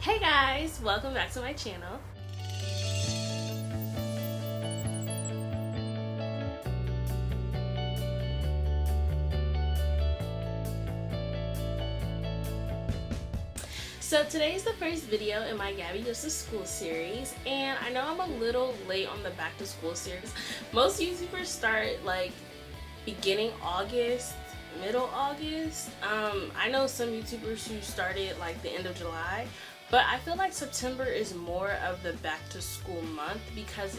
Hey guys, welcome back to my channel. So today is the first video in my Gabby Goes to School series, and I know I'm a little late on the back to school series. Most YouTubers start like beginning August, middle August. I know some YouTubers who started like the end of July, but I feel like September is more of the back to school month because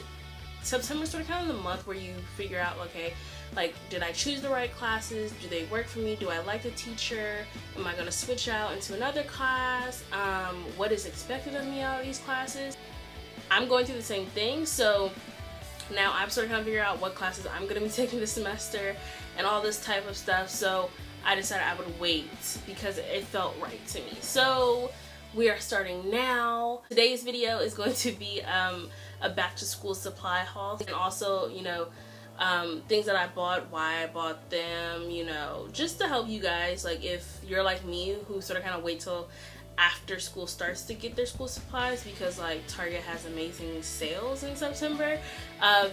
September is sort of kind of the month where you figure out, okay, like, did I choose the right classes? Do they work for me? Do I like the teacher? Am I going to switch out into another class? What is expected of me out of these classes? I'm going through the same thing, so now I'm sort of trying to figure out what classes I'm going to be taking this semester and all this type of stuff. So I decided I would wait because it felt right to me. So we are starting now. Today's video is going to be a back to school supply haul, and also, you know, things that I bought, why I bought them, you know, just to help you guys, like if you're like me who sort of kind of wait till after school starts to get their school supplies because like Target has amazing sales in September.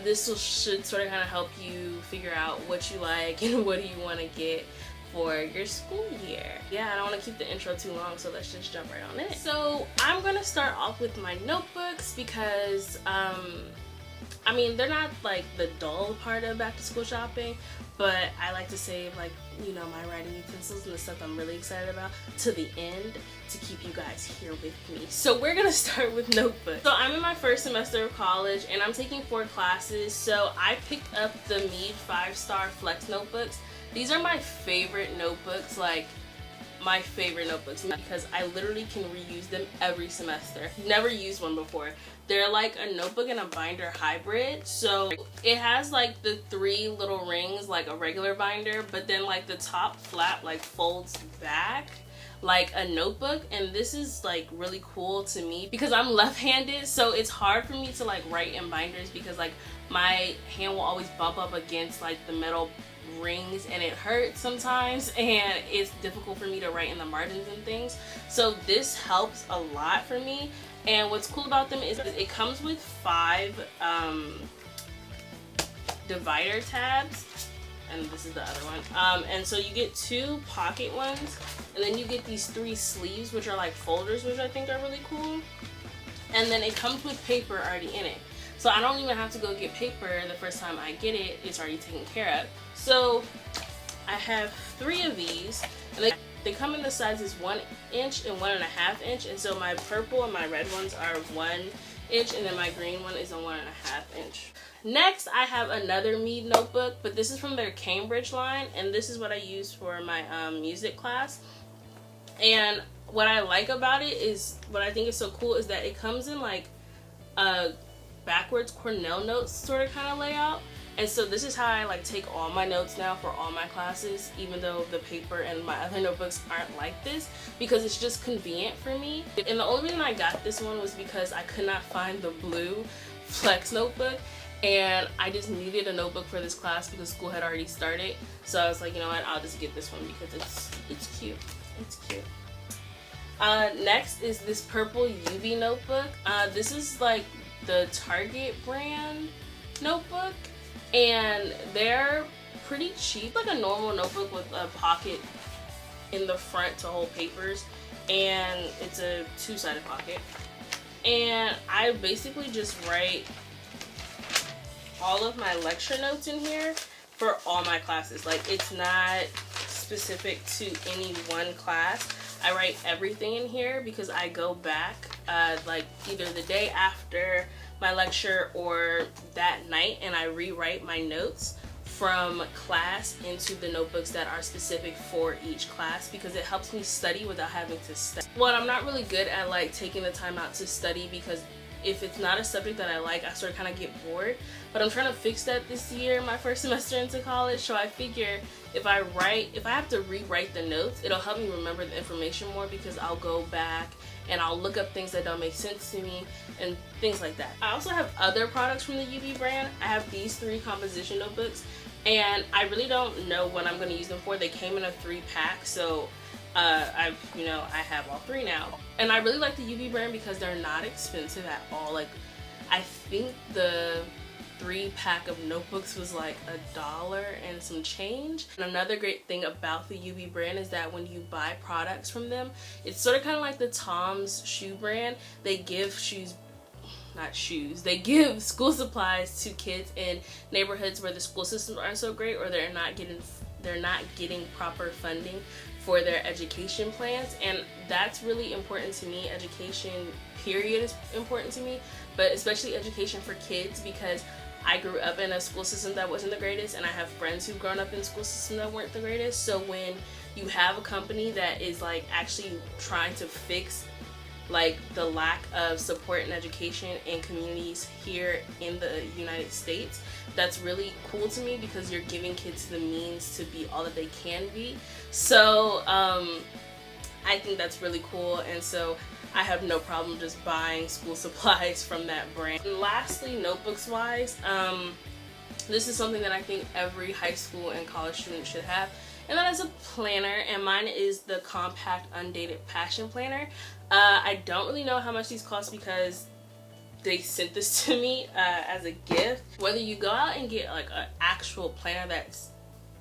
This should sort of kind of help you figure out what you like and what do you want to get for your school year. Yeah, I don't want to keep the intro too long, so let's just jump right on in. So I'm gonna start off with my notebooks because I mean, they're not like the dull part of back to school shopping, but I like to save, like, you know, my writing utensils and the stuff I'm really excited about to the end to keep you guys here with me. So we're gonna start with notebooks. So I'm in my first semester of college and I'm taking 4 classes. So I picked up the Mead 5-Star Flex notebooks. These are my favorite notebooks, like my favorite notebooks, because I literally can reuse them every semester. Never used one before. They're like a notebook and a binder hybrid. So it has like the 3 little rings like a regular binder, but then like the top flap like folds back like a notebook. And this is like really cool to me because I'm left-handed, so it's hard for me to like write in binders because like my hand will always bump up against like the metal rings and it hurts sometimes, and it's difficult for me to write in the margins and things. So this helps a lot for me. And what's cool about them is it comes with 5 divider tabs, and this is the other one. And so you get 2 pocket ones, and then you get these 3 sleeves, which are like folders, which I think are really cool. And then it comes with paper already in it. So I don't even have to go get paper the first time I get it. It's already taken care of. So I have 3 of these, and they come in the sizes 1 inch and 1.5 inch. And so my purple and my red ones are 1 inch, and then my green one is a 1.5 inch. Next, I have another Mead notebook, but this is from their Cambridge line, and this is what I use for my music class. And what I like about it is, what I think is so cool is that it comes in like a backwards Cornell notes sort of kind of layout. And so this is how I like take all my notes now for all my classes, even though the paper and my other notebooks aren't like this, because it's just convenient for me. And the only reason I got this one was because I could not find the blue Flex notebook, and I just needed a notebook for this class because school had already started. So I was like, you know what, I'll just get this one because it's cute. It's cute. Next is this purple UV notebook. This is like the Target brand notebook, and they're pretty cheap, like a normal notebook with a pocket in the front to hold papers, and it's a 2-sided pocket. And I basically just write all of my lecture notes in here for all my classes. Like, it's not specific to any one class. I write everything in here because I go back like either the day after my lecture or that night, and I rewrite my notes from class into the notebooks that are specific for each class because it helps me study without having to study. Well, I'm not really good at like taking the time out to study because if it's not a subject that I like, I sort of kind of get bored. But I'm trying to fix that this year, my first semester into college. So I figure if I have to rewrite the notes, it'll help me remember the information more because I'll go back and I'll look up things that don't make sense to me and things like that. I also have other products from the UV brand. I have these 3 composition notebooks, and I really don't know what I'm going to use them for. They came in a 3-pack, so I have all 3 now. And I really like the UV brand because they're not expensive at all. Like, I think the 3-pack of notebooks was like $1 and some change. And another great thing about the UV brand is that when you buy products from them, it's sort of kind of like the Tom's shoe brand. They give they give school supplies to kids in neighborhoods where the school systems aren't so great, or they're not getting proper funding for their education plans. And that's really important to me. Education period is important to me, but especially education for kids, because I grew up in a school system that wasn't the greatest, and I have friends who've grown up in school systems that weren't the greatest. So when you have a company that is like actually trying to fix like the lack of support and education in communities here in the United States, that's really cool to me, because you're giving kids the means to be all that they can be. So I think that's really cool, and so I have no problem just buying school supplies from that brand. And lastly, notebooks wise, this is something that I think every high school and college student should have, and that is a planner, and mine is the Compact Undated Passion Planner. I don't really know how much these cost because they sent this to me as a gift. Whether you go out and get like an actual planner that's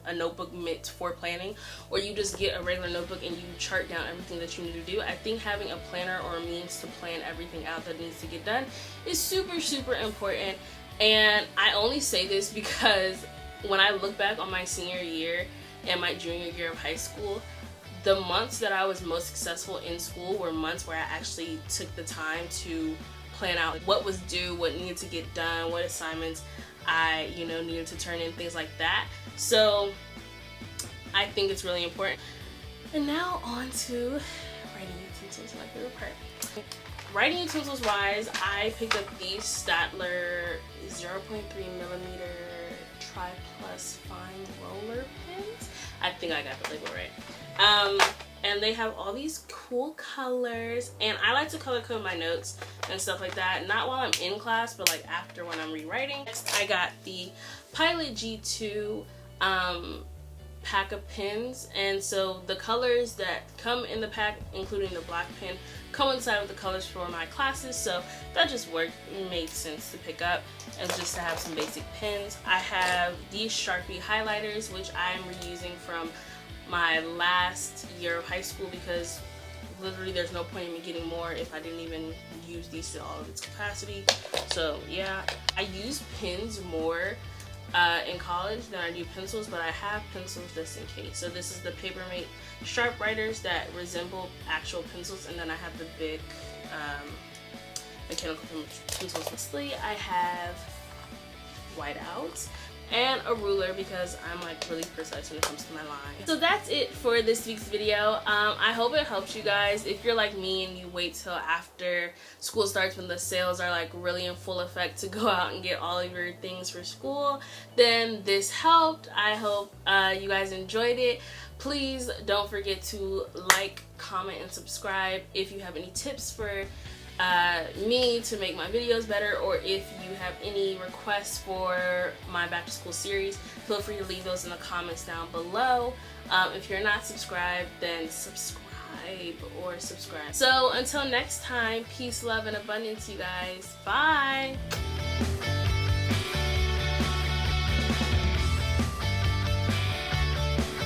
a notebook meant for planning, or you just get a regular notebook and you chart down everything that you need to do, I think having a planner or a means to plan everything out that needs to get done is super, super important. And I only say this because when I look back on my senior year and my junior year of high school, the months that I was most successful in school were months where I actually took the time to plan out what was due, what needed to get done, what assignments I needed to turn in, things like that. So I think it's really important. And now on to writing utensils, my favorite part. Writing utensils wise, I picked up these Statler 0.3mm Tri Plus Fine Roller Pens. I think I got the label right. And they have all these cool colors, and I like to color code my notes and stuff like that, not while I'm in class, but like after when I'm rewriting. Next, I got the Pilot G2 pack of pens, and so the colors that come in the pack, including the black pen, coincide with the colors for my classes, so that just worked. It made sense to pick up and just to have some basic pens. I have these Sharpie highlighters, which I am reusing from my last year of high school, because literally there's no point in me getting more if I didn't even use these to all of its capacity. So yeah, I use pens more in college than I do pencils, but I have pencils just in case. So this is the Papermate Sharp Writers that resemble actual pencils, and then I have the big mechanical pencils. Lastly, I have whiteouts and a ruler because I'm like really precise when it comes to my lines. So that's it for this week's video. I hope it helps you guys. If you're like me and you wait till after school starts when the sales are like really in full effect to go out and get all of your things for school, then this helped. I hope you guys enjoyed it. Please don't forget to like, comment, and subscribe. If you have any tips for me to make my videos better, or if you have any requests for my back to school series, feel free to leave those in the comments down below. If you're not subscribed, then subscribe. So until next time, peace, love, and abundance, you guys. Bye.